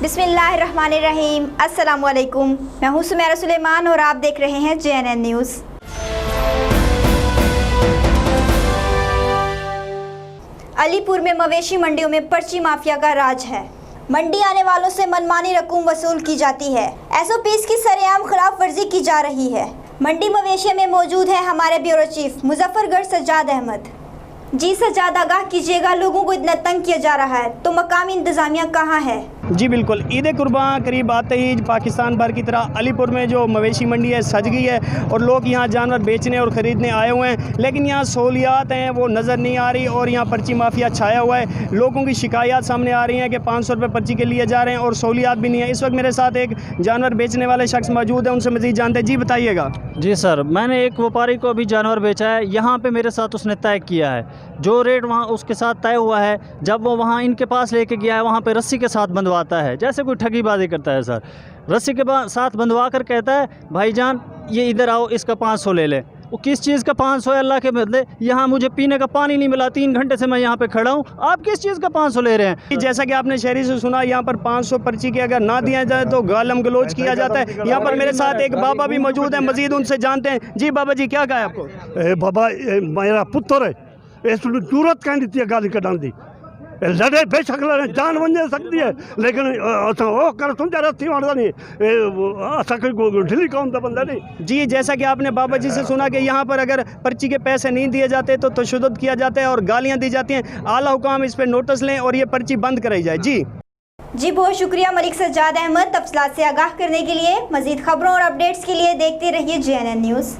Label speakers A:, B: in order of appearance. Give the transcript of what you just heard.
A: बिस्मिल्लाहिर्रहमानिर्रहीम। अस्सलामुअलैकुम। मैं हूं सुमेरा सुलेमान और आप देख रहे हैं JNN न्यूज़। अलीपुर में मवेशी मंडियों में पर्ची माफिया का राज है। मंडी आने वालों से मनमानी रकूम वसूल की जाती है। SOPs की सरेआम खिलाफ वर्जी की जा रही है। मंडी मवेशिया में मौजूद है हमारे ब्यूरो चीफ मुजफ्फरगढ़ सज्जाद अहमद। जी सज्जाद, आगाह कीजिएगा, लोगों को इतना तंग किया जा रहा है तो मकामी इंतजामिया कहाँ है?
B: जी बिल्कुल, ईद कुर्बान करीब आते ही पाकिस्तान भर की तरह अलीपुर में जो मवेशी मंडी है सज गई है और लोग यहाँ जानवर बेचने और ख़रीदने आए हुए हैं, लेकिन यहाँ सहूलियात हैं वो नज़र नहीं आ रही और यहाँ पर्ची माफिया छाया हुआ है। लोगों की शिकायत सामने आ रही हैं कि 500 रुपये पर्ची के लिए जा रहे हैं और सहूलियात भी नहीं है। इस वक्त मेरे साथ एक जानवर बेचने वाले शख्स मौजूद हैं, उनसे मज़ीद जानते हैं। जी बताइएगा।
C: जी सर, मैंने एक व्यापारी को अभी जानवर बेचा है। यहाँ पे मेरे साथ उसने तय किया है, जो रेट वहाँ उसके साथ तय हुआ है, जब वो वहाँ इनके पास लेके गया है वहाँ पे रस्सी के साथ बंधवाता है, जैसे कोई ठगीबाजी करता है सर। रस्सी के साथ बंधवा कर कहता है भाईजान ये इधर आओ, इसका 500 ले ले। वो किस चीज़ का 500 है अल्लाह के बदले? यहाँ मुझे पीने का पानी नहीं मिला, 3 घंटे से मैं यहाँ पे खड़ा हूँ, आप किस चीज़ का 500 ले रहे हैं?
B: जैसा कि आपने शहरी से सुना, यहाँ पर 500 पर्ची के अगर ना दिया जाए तो गालम गलोच किया जाता है। यहाँ पर मेरे साथ एक बाबा भी मौजूद है, मजीद उनसे जानते हैं। जी बाबा जी, क्या कहा है आपको?
D: बाबा मेरा पुत्र है, इस जरूरत कहीं दी गाली कढ़ाने की, लड़े बेशक लड़े, जान बन सकती है, लेकिन वो कर समझा रस्ती मारता नहीं, ऐसा कोई ढिली कौन का बंदा नहीं।
B: जी, जैसा कि आपने बाबा जी से सुना कि यहाँ पर अगर पर्ची के पैसे नहीं दिए जाते तो तशद्दुद किया जाता है और गालियाँ दी जाती हैं। आला हुकाम इस पर नोटिस लें और ये पर्ची बंद कराई जाए। जी
A: बहुत शुक्रिया मलिक सज्जाद अहमद। तफसीलात से आगाह करने के लिए, मजीद खबरों और अपडेट्स के लिए देखते रहिए JNN न्यूज़।